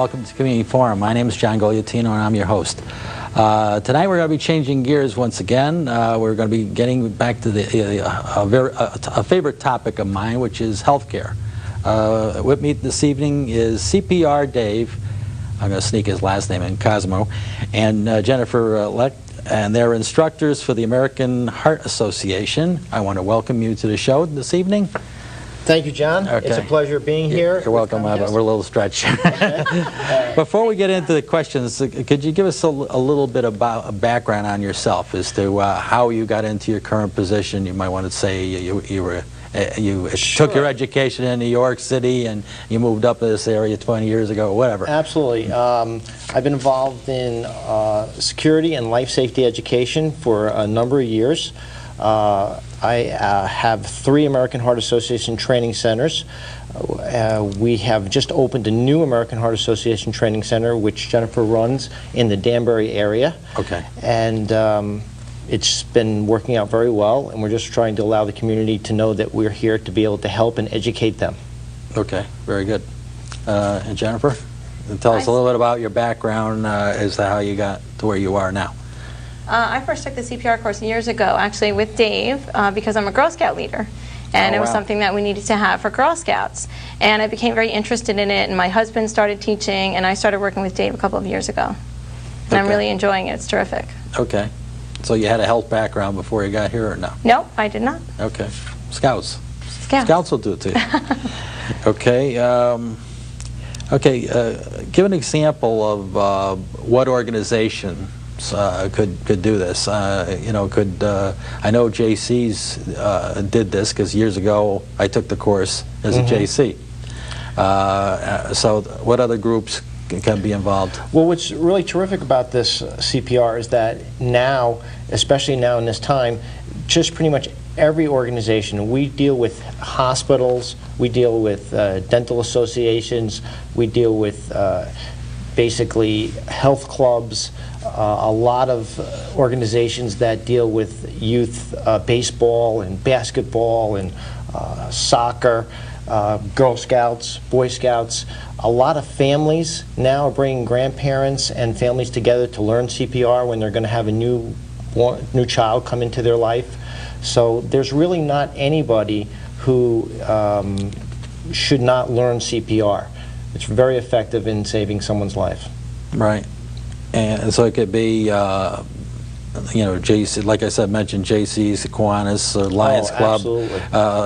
welcome to Community Forum. My name is John Goliatino, and I'm your host. Tonight we're going to be changing gears once again. We're going to be getting back to a favorite topic of mine, which is healthcare. With me this evening is CPR Dave. I'm going to sneak his last name in, Cosmo, and Jennifer Leck, and they're instructors for the American Heart Association. I want to welcome you to the show this evening. Thank you, John. Okay. It's a pleasure being here. You're welcome. We're a little stretched. Okay. Before we get into the questions, could you give us a little bit about a background on yourself as to how you got into your current position? You might want to say you Sure. took your education in New York City and you moved up to this area 20 years ago, or whatever. Absolutely. I've been involved in security and life safety education for a number of years. I have 3 American Heart Association training centers. We have just opened a new American Heart Association training center, which Jennifer runs in the Danbury area. Okay. And it's been working out very well, and we're just trying to allow the community to know that we're here to be able to help and educate them. Okay, very good. And Jennifer, tell us a little bit about your background as to how you got to where you are now. I first took the CPR course years ago, actually with Dave, because I'm a Girl Scout leader. And it was something that we needed to have for Girl Scouts. And I became very interested in it, and my husband started teaching, and I started working with Dave a couple of years ago. And I'm really enjoying it. It's terrific. Okay. So you had a health background before you got here, or no? Nope, I did not. Okay. Scouts. Scouts. Scouts will do it to you. Okay. Give an example of what organization could do this. I know JC's did this because years ago I took the course as a JC. So what other groups can be involved? Well, what's really terrific about this CPR is that now, especially now in this time, just pretty much every organization, we deal with hospitals, we deal with dental associations, we deal with basically health clubs, a lot of organizations that deal with youth baseball and basketball and soccer, Girl Scouts, Boy Scouts. A lot of families now are bringing grandparents and families together to learn CPR when they're going to have a new child come into their life. So there's really not anybody who should not learn CPR. It's very effective in saving someone's life. Right. And so it could be, JC, like I said, mentioned JC's, Kiwanis, Lions Club,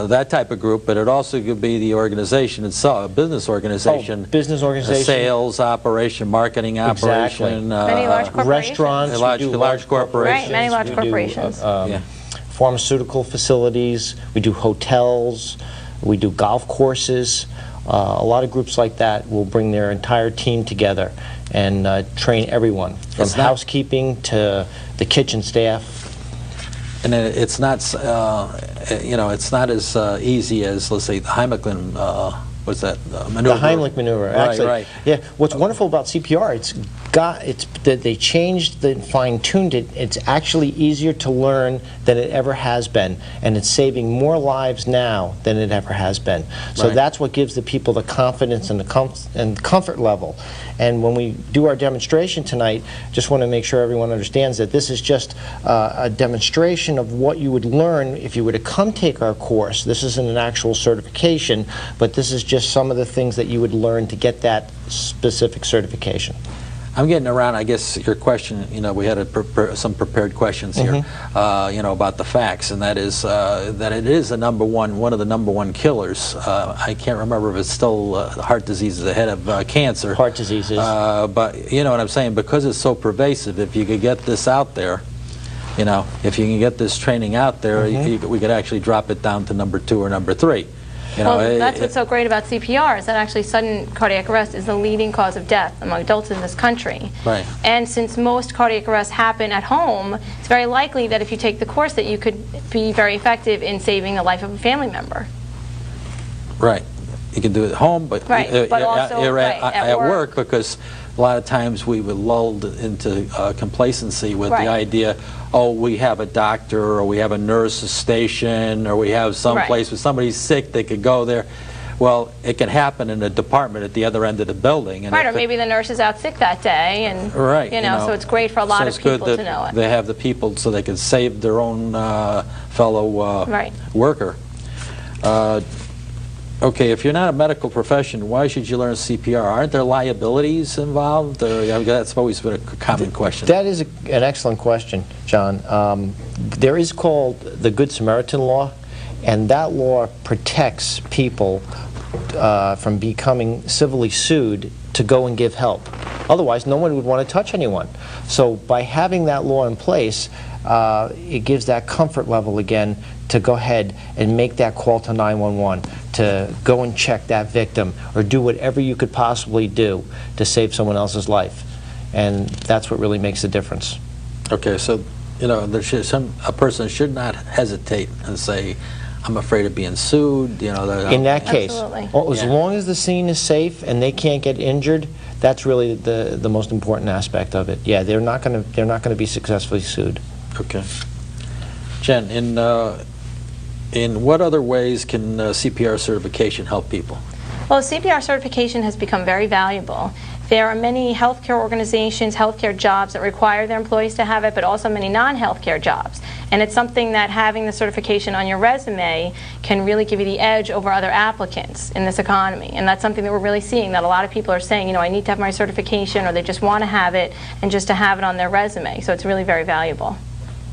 that type of group, but it also could be the organization itself, a business organization. Business organization. Sales operation, marketing operation. Many large corporations. Restaurants. Large corporations. Right, many large corporations. Pharmaceutical facilities. We do hotels. We do golf courses. A lot of groups like that will bring their entire team together and train everyone, from housekeeping to the kitchen staff. And it's not, it's not as easy as, let's say, the Heimlich maneuver. The Heimlich maneuver, actually. Right. Yeah. What's wonderful about CPR, it's that they changed and fine-tuned it. It's actually easier to learn than it ever has been, and it's saving more lives now than it ever has been. So that's what gives the people the confidence and the comfort level. And when we do our demonstration tonight, just want to make sure everyone understands that this is just a demonstration of what you would learn if you were to come take our course. This isn't an actual certification, but this is just some of the things that you would learn to get that specific certification. I'm getting around, I guess, your question. We had some prepared questions here, about the facts, and that is that it is one of the number one killers. I can't remember if it's still heart disease is ahead of cancer. Heart diseases. But you know what I'm saying? Because it's so pervasive, if you could get this out there, if you can get this training out there, we could actually drop it down to number 2 or number 3. That's what's so great about CPR, is that actually sudden cardiac arrest is the leading cause of death among adults in this country. Right. And since most cardiac arrests happen at home, it's very likely that if you take the course that you could be very effective in saving the life of a family member. Right. You can do it at home, but also at work, because a lot of times we were lulled into complacency with the idea, oh, we have a doctor or we have a nurse station or we have some place where somebody's sick, they could go there. Well, it can happen in a department at the other end of the building. And Right, or if it- maybe the nurse is out sick that day, and Right, you know, so it's great for a lot so of it's good people that to know it. They have the people so they can save their own fellow Right. worker. Okay, if you're not a medical profession, why should you learn CPR? Aren't there liabilities involved? That's always been a common question. That is an excellent question, John. There is called the Good Samaritan Law, and that law protects people from becoming civilly sued to go and give help. Otherwise, no one would want to touch anyone. So by having that law in place, it gives that comfort level again to go ahead and make that call to 911, to go and check that victim, or do whatever you could possibly do to save someone else's life. And that's what really makes the difference. Okay, so, you know, a person should not hesitate and say, I'm afraid of being sued, you know. In that case, Absolutely. as Yeah. long as the scene is safe and they can't get injured, that's really the most important aspect of it. Yeah, they're not going to be successfully sued. Okay. Jen, in what other ways can CPR certification help people? Well, CPR certification has become very valuable. There are many healthcare organizations, healthcare jobs that require their employees to have it, but also many non-healthcare jobs. And it's something that having the certification on your resume can really give you the edge over other applicants in this economy. And that's something that we're really seeing, that a lot of people are saying, you know, I need to have my certification, or they just want to have it, and just to have it on their resume. So it's really very valuable.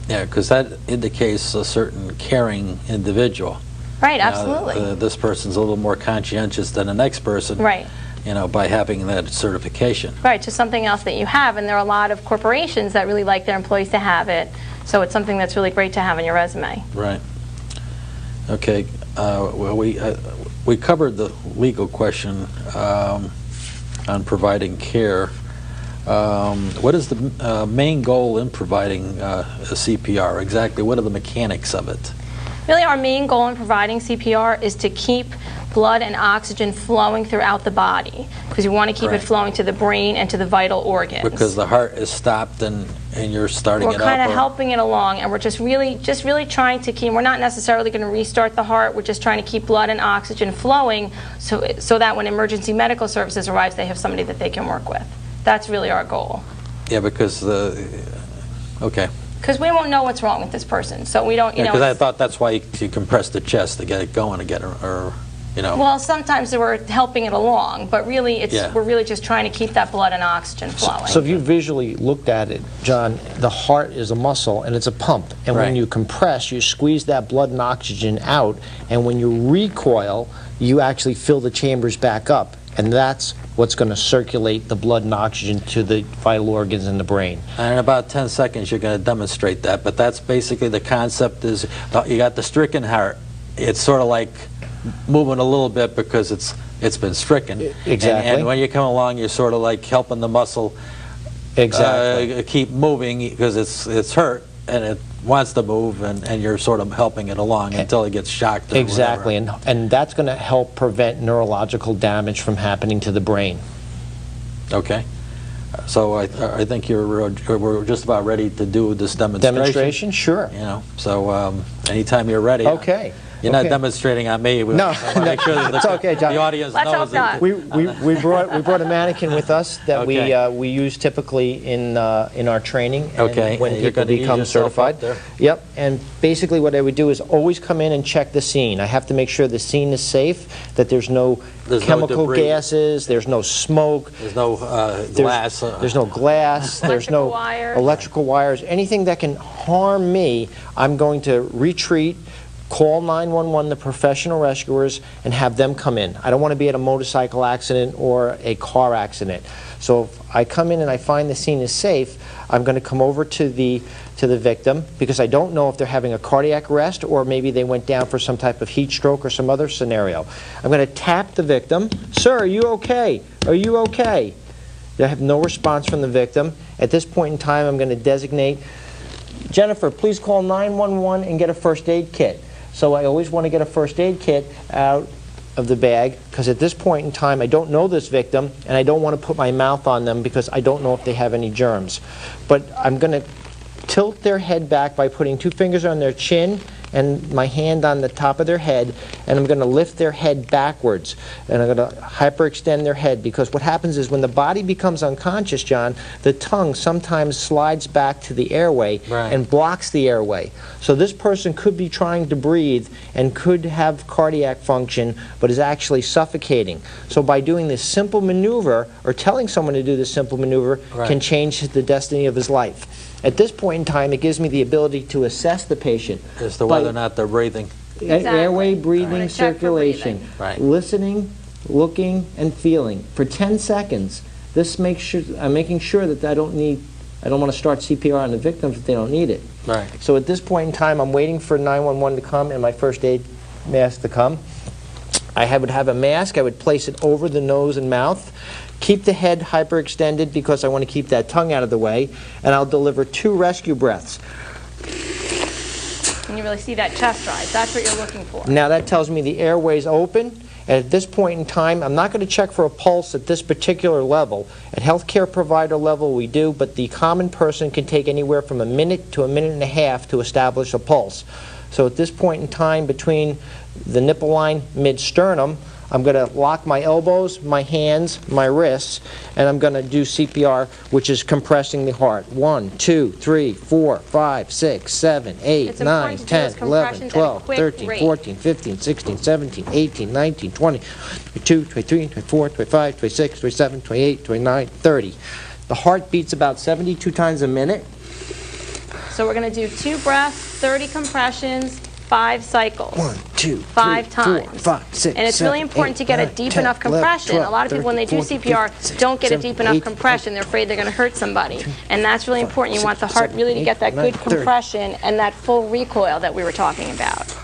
Yeah, because that indicates a certain caring individual. Right, You know, absolutely. this person's a little more conscientious than the next person. Right. You know, by having that certification. Right, just something else that you have, and there are a lot of corporations that really like their employees to have it, so it's something that's really great to have on your resume. Right. Okay. Well, we covered the legal question on providing care. What is the main goal in providing a CPR? Exactly, what are the mechanics of it? Really, our main goal in providing CPR is to keep blood and oxygen flowing throughout the body, because you want to keep Right. it flowing to the brain and to the vital organs. Because the heart is stopped and you're starting We're it up. kind of or- helping it along, and we're just really trying to keep. We're not necessarily going to restart the heart. We're just trying to keep blood and oxygen flowing, so that when emergency medical services arrives, they have somebody that they can work with. That's really our goal. Yeah, because okay. Because we won't know what's wrong with this person, so we don't. You know. Because I it's- thought that's why you compress the chest to get it going, to get it, or you know. Well, sometimes we're helping it along, but really, Yeah. we're really just trying to keep that blood and oxygen flowing. So if you visually looked at it, John, the heart is a muscle and it's a pump. And Right. when you compress, you squeeze that blood and oxygen out. And when you recoil, you actually fill the chambers back up. And that's what's going to circulate the blood and oxygen to the vital organs in the brain. And in about 10 seconds, you're going to demonstrate that. But that's basically the concept is, you got the stricken heart. It's sort of like moving a little bit because it's been stricken. Exactly. And when you come along, you're sort of like helping the muscle Exactly. keep moving because it's hurt and it wants to move, and you're sort of helping it along until it gets shocked or Exactly. whatever. And that's going to help prevent neurological damage from happening to the brain. Okay. So I think we're just about ready to do this demonstration. Demonstration? Sure. You know, so anytime you're ready. Okay. You're not Okay. demonstrating on me. No, I wanna make sure that it's okay, John. the audience Let's knows hope that. not. We brought a mannequin with us that Okay. we use typically in our training and Okay, when and you're people gonna ease become yourself certified. up there? Yep. And basically what I would do is always come in and check the scene. I have to make sure the scene is safe, that there's no There's no chemical debris. gases, there's no smoke. There's no glass. There's no glass. There's no Electrical wires. electrical wires. Anything that can harm me, I'm going to retreat, call 911, the professional rescuers, and have them come in. I don't want to be at a motorcycle accident or a car accident. So if I come in and I find the scene is safe, I'm going to come over to the victim, because I don't know if they're having a cardiac arrest or maybe they went down for some type of heat stroke or some other scenario. I'm going to tap the victim. Sir, are you okay? Are you okay? I have no response from the victim. At this point in time, I'm going to designate, Jennifer, please call 911 and get a first aid kit. So I always want to get a first aid kit out of the bag, because at this point in time, I don't know this victim, and I don't want to put my mouth on them because I don't know if they have any germs. But I'm going to tilt their head back by putting 2 fingers on their chin and my hand on the top of their head, and I'm going to lift their head backwards, and I'm going to hyperextend their head, because what happens is when the body becomes unconscious, John, the tongue sometimes slides back to the airway and blocks the airway. So this person could be trying to breathe and could have cardiac function, but is actually suffocating. So by doing this simple maneuver, or telling someone to do this simple maneuver, can change the destiny of his life. At this point in time, it gives me the ability to assess the patient as to whether or not they're breathing. Airway, breathing, circulation, listening, looking, and feeling for 10 seconds. This makes sure I'm making sure that I don't want to start CPR on the victims if they don't need it. Right. So at this point in time, I'm waiting for 911 to come and my first aid mask to come. I would have a mask. I would place it over the nose and mouth. Keep the head hyperextended because I want to keep that tongue out of the way, and I'll deliver 2 rescue breaths. And you really see that chest rise. That's what you're looking for. Now that tells me the airway's open, and at this point in time, I'm not going to check for a pulse at this particular level. At healthcare provider level, we do, but the common person can take anywhere from a minute to a minute and a half to establish a pulse. So at this point in time, between the nipple line, mid-sternum, I'm going to lock my elbows, my hands, my wrists, and I'm going to do CPR, which is compressing the heart. 1, 2, 3, 4, 5, 6, 7, 8, 9, 10, 11, 12, 13, 14, 15, 16, 17, 18, 19, 20, 22, 23, 24, 25, 26, 27, 28, 29, 30. The heart beats about 72 times a minute. So we're going to do 2 breaths, 30 compressions, 5 cycles. 1, 2, 5 times. 4, 5, 6, and it's 7, really important 8, to get 9, a deep 10, enough compression. 11, 12, a lot of people, when they do 13, CPR, 14, don't get a 16, deep enough 17, compression. They're afraid they're going to hurt somebody. And that's really important. You want the heart really to get that good compression and that full recoil that we were talking about.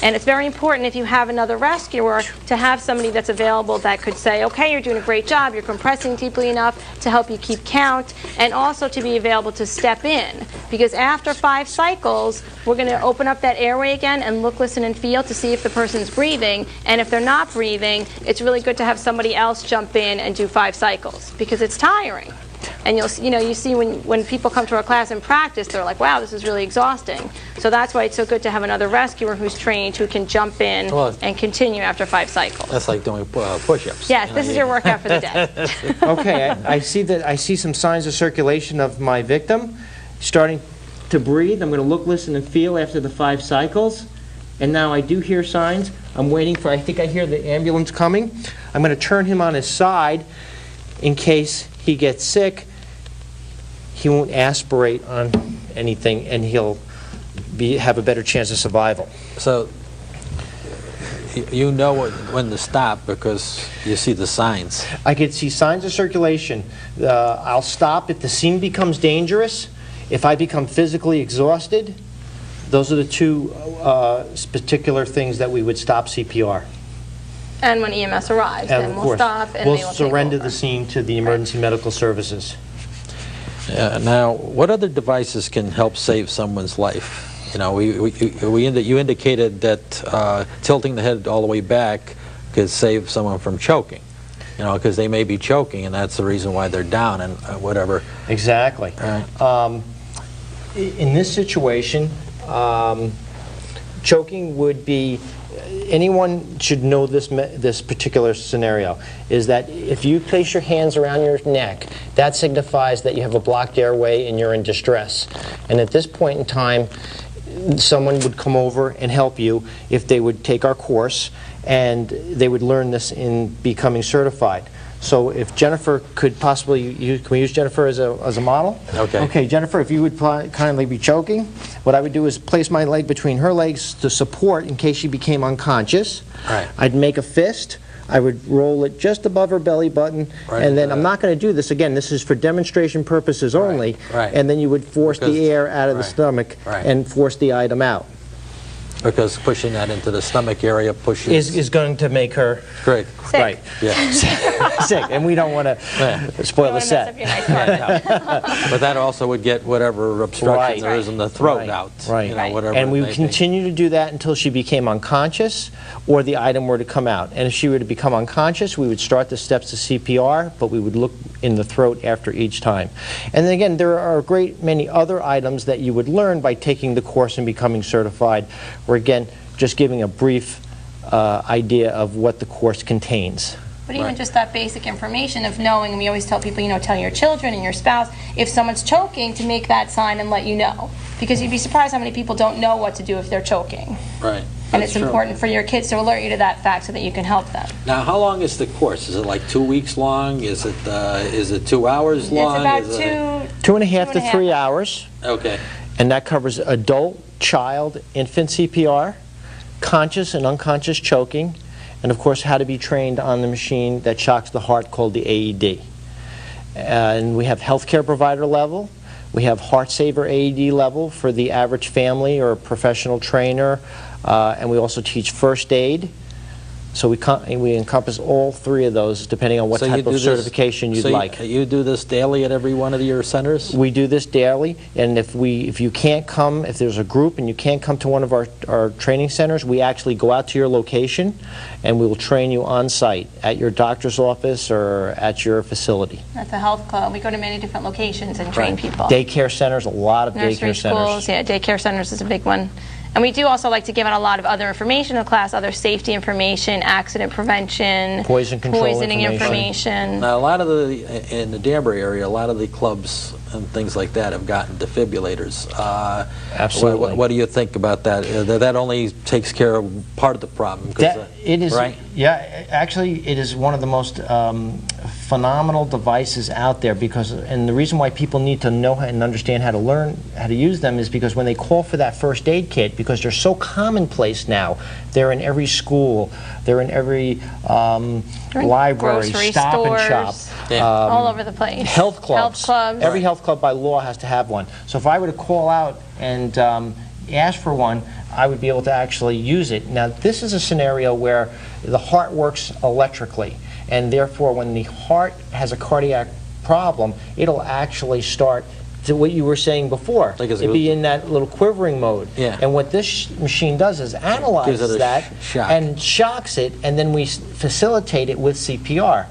And it's very important, if you have another rescuer, to have somebody that's available that could say, okay, you're doing a great job, you're compressing deeply enough to help you keep count, and also to be available to step in. Because after 5 cycles, we're going to open up that airway again and look, listen, and feel to see if the person's breathing. And if they're not breathing, it's really good to have somebody else jump in and do 5 cycles, because it's tiring. And you see when people come to our class and practice, they're like, wow, this is really exhausting. So that's why it's so good to have another rescuer who's trained, who can jump in and continue after 5 cycles. That's like doing push-ups. Yes, this is your workout for the day. Okay, I see some signs of circulation of my victim starting to breathe. I'm going to look, listen, and feel after the 5 cycles. And now I do hear signs. I'm waiting for, I think I hear the ambulance coming. I'm going to turn him on his side in case he gets sick. He won't aspirate on anything, and he'll have a better chance of survival. So you know when to stop because you see the signs. I could see signs of circulation. I'll stop if the scene becomes dangerous. If I become physically exhausted, those are the 2 particular things that we would stop CPR. And when EMS arrives, then we'll stop and we'll they will surrender take over. the scene to the emergency medical services. Now, what other devices can help save someone's life? You know, you indicated that tilting the head all the way back could save someone from choking. You know, because they may be choking, and that's the reason why they're down and whatever. Exactly. In this situation, choking would be, anyone should know this particular scenario, is that if you place your hands around your neck, that signifies that you have a blocked airway and you're in distress. And at this point in time, someone would come over and help you if they would take our course, and they would learn this in becoming certified. So if Jennifer could possibly, can we use Jennifer as a model? Okay. Okay, Jennifer, if you would kindly be choking, what I would do is place my leg between her legs to support in case she became unconscious. Right. I'd make a fist. I would roll it just above her belly button, and then I'm not going to do this again. This is for demonstration purposes only. Right. And then you would force the air out of the stomach and force the item out. Because pushing that into the stomach area pushes... is going to make her Great. Sick. right. Yeah. Sick, and we don't want to spoil the Don't wanna mess up set. your nice partner. But that also would get whatever obstruction Right. there is in the throat Right. out. Right. You know, whatever And it we may would be. continue to do that until she became unconscious or the item were to come out. And if she were to become unconscious, we would start the steps to CPR, but we would look in the throat after each time. And then again, there are a great many other items that you would learn by taking the course and becoming certified, or again, just giving a brief idea of what the course contains. But even Right. just that basic information of knowing, and we always tell people, tell your children and your spouse, if someone's choking, to make that sign and let you know. Because you'd be surprised how many people don't know what to do if they're choking. Right. And That's it's true. important for your kids to alert you to that fact so that you can help them. Now, how long is the course? Is it like 2 weeks long? Is it 2 hours long? It's about Is it- 2.5 to 3 2.5. hours, Okay. and that covers adult, child, infant CPR, conscious and unconscious choking, and of course how to be trained on the machine that shocks the heart called the AED. And we have healthcare provider level, we have heart saver AED level for the average family or professional trainer, and we also teach first aid. So we encompass all three of those depending on what So you type do of this- certification you'd so like. You do this daily at every one of your centers? We do this daily, and if you can't come, if there's a group and you can't come to one of our training centers, we actually go out to your location and we will train you on site at your doctor's office or at your facility. At the health club, we go to many different locations and train people. Daycare centers, a lot of Nursery daycare centers. schools, yeah, daycare centers is a big one. And we do also like to give out a lot of other information in the class, other safety information, accident prevention, Poison control poisoning information. Now, a lot of in the Danbury area, a lot of the clubs and things like that have gotten defibrillators. Absolutely. What do you think about that? That only takes care of part of the problem. 'Cause, It is, right? yeah, actually, it is one of the most phenomenal devices out there because, and the reason why people need to know and understand how to learn how to use them is because when they call for that first aid kit, because they're so commonplace now, they're in every school, they're in every They're in library, grocery Stop and Shop. stores, Yeah. all over the place. Health clubs. Health clubs. Every health club by law has to have one. So if I were to call out and ask for one, I would be able to actually use it. Now, this is a scenario where the heart works electrically, and therefore when the heart has a cardiac problem, it'll actually start to what you were saying before. Like it's It'd be in that little quivering mode. Yeah. And what this machine does is analyzes Gives it a that shock. and shocks it, and then we facilitate it with CPR.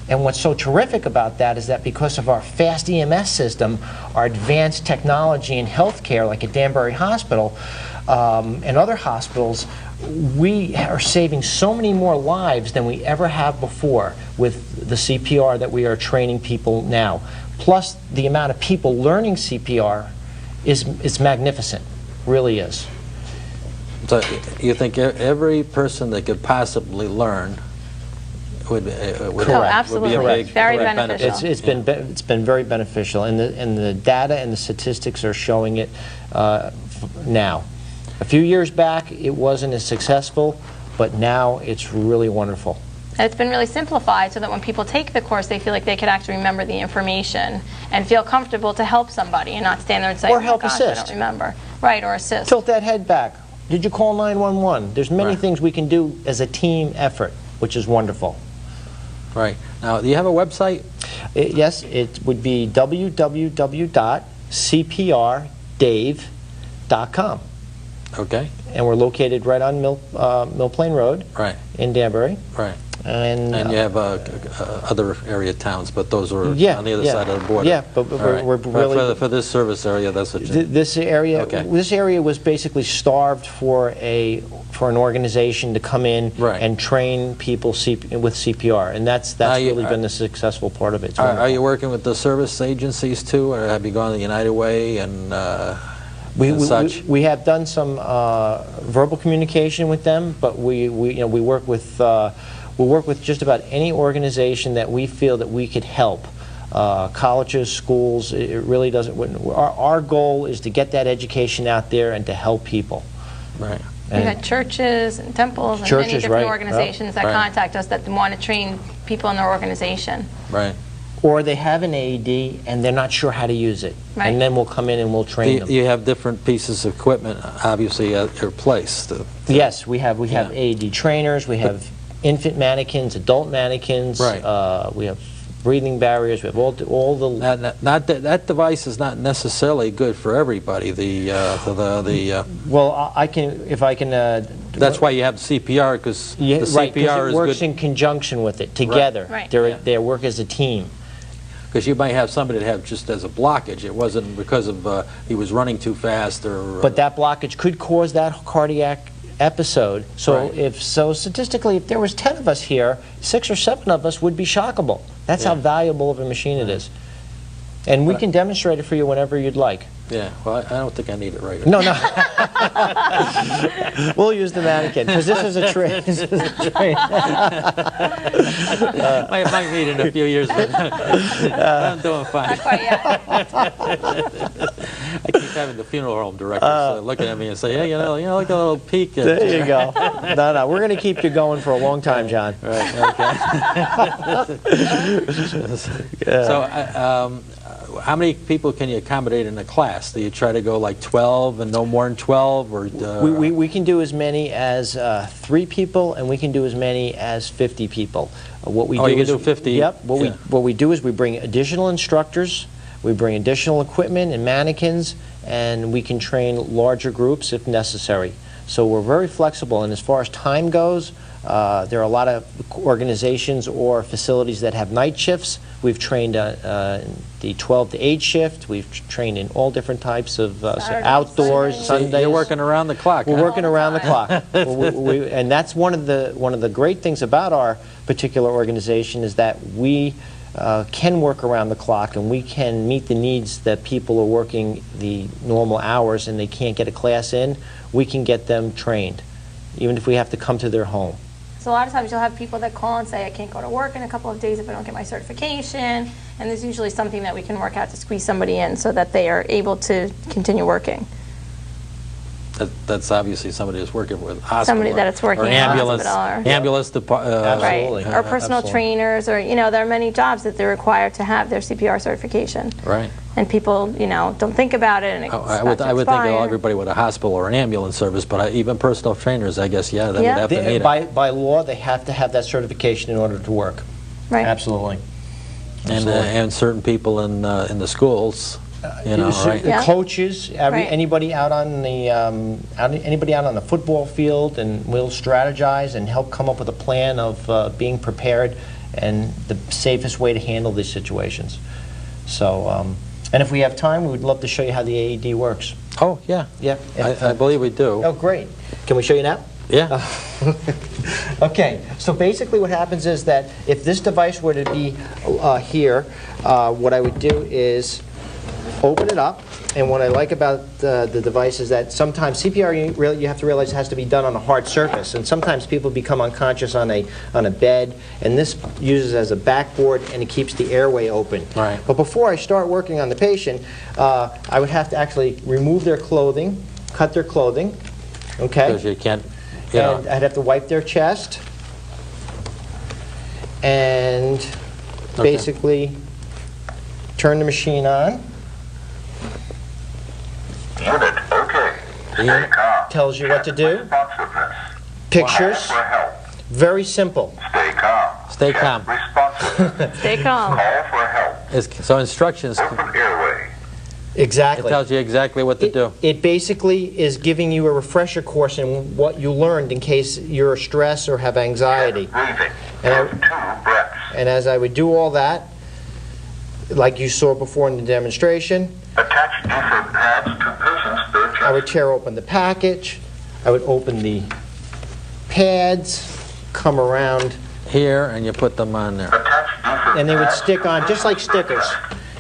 And what's so terrific about that is that because of our fast EMS system, our advanced technology in healthcare, like at Danbury Hospital and other hospitals, we are saving so many more lives than we ever have before with the CPR that we are training people now. Plus, the amount of people learning CPR is magnificent, really is. So you think every person that could possibly learn would Correct. absolutely. Would be a big, Very big beneficial. It's been very beneficial, and the data and the statistics are showing it now. A few years back, it wasn't as successful, but now it's really wonderful. And it's been really simplified so that when people take the course, they feel like they could actually remember the information and feel comfortable to help somebody and not stand there and say, Or oh my help gosh, I assist. don't remember. Right, or assist. Tilt that head back. Did you call 911? There's many Right. things we can do as a team effort, which is wonderful. Right. Now, do you have a website? Yes, it would be www.cprdave.com. Okay. And we're located right on Mill Plain Road Right. in Danbury. Right. And And you have other area towns, but those are Yeah, on the other yeah. side of the border. Yeah, but All we're right. really- For this service area, that's what you... This area, Okay. this area was basically starved for an organization to come in Right. and train people with CPR, and that's you- really been the successful part of it. It's Are wonderful. you working with the service agencies too, or have you gone to the United Way and such? We have done some verbal communication with them, but we work with just about any organization that we feel that we could help. Colleges, schools, it really doesn't. Our goal is to get that education out there and to help people. Right. We've had churches and temples and Churches, many different right. organizations that Right. contact us that want to train people in their organization. Right. or they have an AED and they're not sure how to use it. Right. And then we'll come in and we'll train them. You have different pieces of equipment, obviously, at your place. Yes, we have Yeah. AED trainers, we have infant mannequins, adult mannequins, Right. we have breathing barriers, we have all the... That device is not necessarily good for everybody. Well, I can, if I can... That's why you have the CPR, because the right, 'cause CPR it is works good. in conjunction with it, together. Right. They work as a team. Because you might have somebody that have just as a blockage. It wasn't because of he was running too fast or... But that blockage could cause that cardiac episode. So Right. statistically, if there was 10 of us here, 6 or 7 of us would be shockable. That's how Yeah. valuable of a machine it is. And we can demonstrate it for you whenever you'd like. Yeah, well, I don't think I need it right now. No, no. We'll use the mannequin, because this is a train. Might need it in a few years, but I'm doing fine. Not quite yet. I keep having the funeral home directors looking at me and say, hey, like a little peek at... There you go. No, we're going to keep you going for a long time, John. Right, okay. So, how many people can you accommodate in a class? Do you try to go like 12 and no more than 12? Or, We can do as many as 3 people, and we can do as many as 50 people. What we Oh, do you can is, do 50? Yep. Yeah. What we do is we bring additional instructors, we bring additional equipment and mannequins, and we can train larger groups if necessary. So we're very flexible, and as far as time goes, there are a lot of organizations or facilities that have night shifts. We've trained the 12 to 8 shift. We've trained in all different types of outdoors, Sundays. Sundays. You're working around the clock. We're huh? working around the clock. And that's one of the great things about our particular organization is that we can work around the clock, and we can meet the needs that people are working the normal hours and they can't get a class in. We can get them trained, even if we have to come to their home. So a lot of times you'll have people that call and say, I can't go to work in a couple of days if I don't get my certification. And there's usually something that we can work out to squeeze somebody in so that they are able to continue working. That's obviously somebody that's working with hospital. Somebody that it's working or in ambulance, hospital or- ambulance Absolutely. Right. Or personal Absolutely. trainers, or, there are many jobs that they're required to have their CPR certification. Right. And people, don't think about it, and it's I about to would think expire. everybody with a hospital or an ambulance service, but even personal trainers, I guess, they would have to need it. By law, they have to have that certification in order to work. Right. Absolutely. And certain people in the schools, right? The Yeah. coaches, Right. anybody out on the football field, and we'll strategize and help come up with a plan of being prepared and the safest way to handle these situations. So, and if we have time, we would love to show you how the AED works. Oh, yeah. Yeah. I believe we do. Oh, great. Can we show you now? Yeah. Okay, so basically what happens is that if this device were to be here, what I would do is open it up, and what I like about the device is that sometimes CPR, you have to realize, has to be done on a hard surface, and sometimes people become unconscious on a bed, and this uses as a backboard, and it keeps the airway open. Right. But before I start working on the patient, I would have to actually remove their clothing, cut their clothing, okay? Because you can't, And I'd have to wipe their chest and basically turn the machine on. Unit, okay. Stay calm. Tells you what to do. Responsiveness. Pictures. Call for help. Very simple. Stay calm. Stay Check calm. Responsiveness. Stay calm. Call for help. So instructions, Open airway. it Exactly. tells you exactly what to do. It basically is giving you a refresher course in what you learned in case you're stressed or have anxiety. Breathing. And I- Take 2 breaths. And as I would do all that, like you saw before in the demonstration, Attach different pads to patient's bare chest. I would tear open the package, I would open the pads, come around, Here, and you put them on there. Attach different and they would pads stick to on just like patient's bare stickers.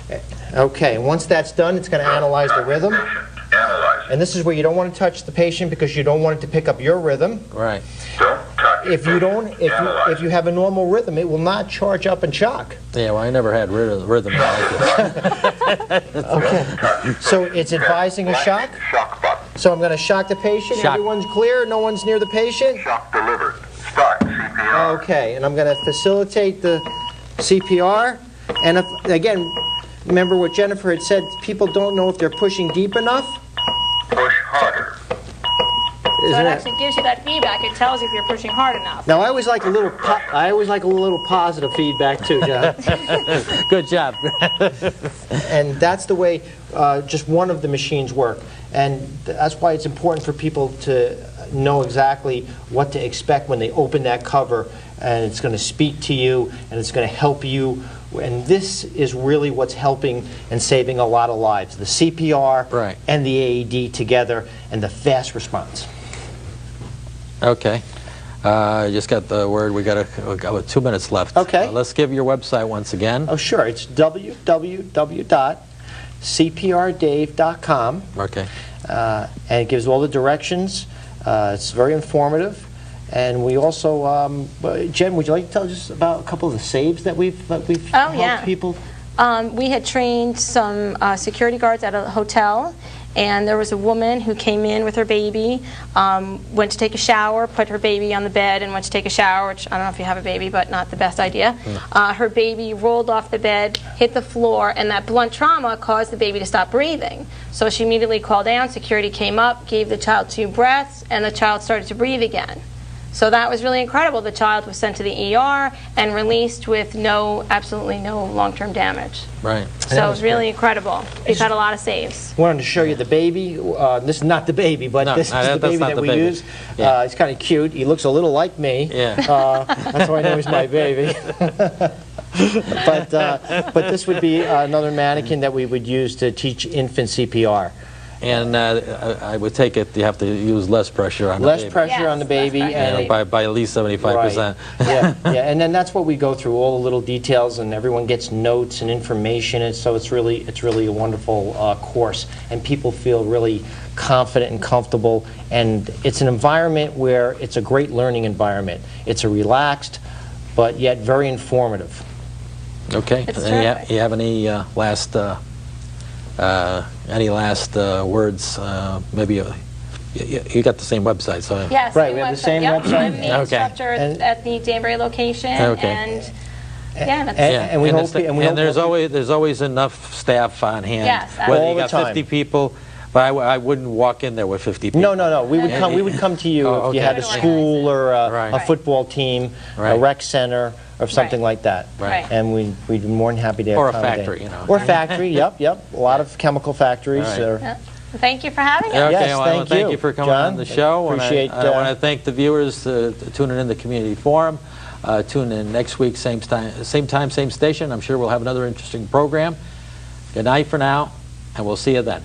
chest. Okay, and once that's done, it's going to analyze the rhythm. Patient. Analyze. And this is where you don't want to touch the patient because you don't want it to pick up your rhythm. Right. Don't touch. If you don't, Analyze. if you have a normal rhythm, it will not charge up and shock. Yeah, well, I never had rhythm like this. So it's advising a shock. Shock button. So I'm going to shock the patient. Shock. Everyone's clear. No one's near the patient. Shock delivered. Start CPR. Okay, and I'm going to facilitate the CPR. And again, remember what Jennifer had said, people don't know if they're pushing deep enough. Push harder. So Isn't it it? actually gives you that feedback. It tells you if you're pushing hard enough. Now, I always like a little positive feedback too, John. Good job. And that's the way just one of the machines work. And that's why it's important for people to know exactly what to expect when they open that cover, and it's going to speak to you, and it's going to help you. And this is really what's helping and saving a lot of lives. The CPR Right. and the AED together, and the fast response. Okay. I just got the word. We got 2 minutes left. Okay. Let's give your website once again. Oh, sure. It's www.cprdave.com. Okay. And it gives all the directions. It's very informative. And we also, Jen, would you like to tell us about a couple of the saves that we've helped yeah. people? We had trained some security guards at a hotel, and there was a woman who came in with her baby, went to take a shower, put her baby on the bed, and went to take a shower, which I don't know if you have a baby, but not the best idea. Her baby rolled off the bed, hit the floor, and that blunt trauma caused the baby to stop breathing. So she immediately called down, security came up, gave the child 2 breaths, and the child started to breathe again. So that was really incredible. The child was sent to the ER and released with absolutely no long-term damage. Right. So it was really incredible. We've had a lot of saves. Wanted to show you the baby. This is not the baby, but No, this is the that's baby not that the we baby. use. Yeah. He's kind of cute. He looks a little like me. Yeah. That's why I know he's my baby. But this would be another mannequin that we would use to teach infant CPR. And I would take it you have to use less pressure on the Less baby. pressure Yes, on the less baby. pressure. And By at least 75%. yeah, and then that's what we go through, all the little details, and everyone gets notes and information, and so it's really a wonderful course, and people feel really confident and comfortable, and it's an environment where it's a great learning environment. It's a relaxed, but yet very informative. Okay. It's And terrific. you have any last words? Maybe you got the same website, so Yes, Right, we have the same Yep, website. I'm the Okay. instructor And- at the Danbury location, Okay. and yeah, that's And we hope- and we hope- there's always enough staff on hand. Yes, Whether all you the got time. 50 people, but I wouldn't walk in there with 50 people. No. We would come to you Oh, if you okay. had a school or Right. a football team, a Right. rec center, or something Right. like that. Right. And we'd be more than happy to Or a accommodate. factory, you know. Or factory, yep. A lot of chemical factories. All right. Yeah. Thank you for having us. Okay, Yes, well, thank thank you. you for coming John, on the show. appreciate, and I want to thank the viewers tuning in the Community Forum. Tune in next week, same time, same station. I'm sure we'll have another interesting program. Good night for now, and we'll see you then.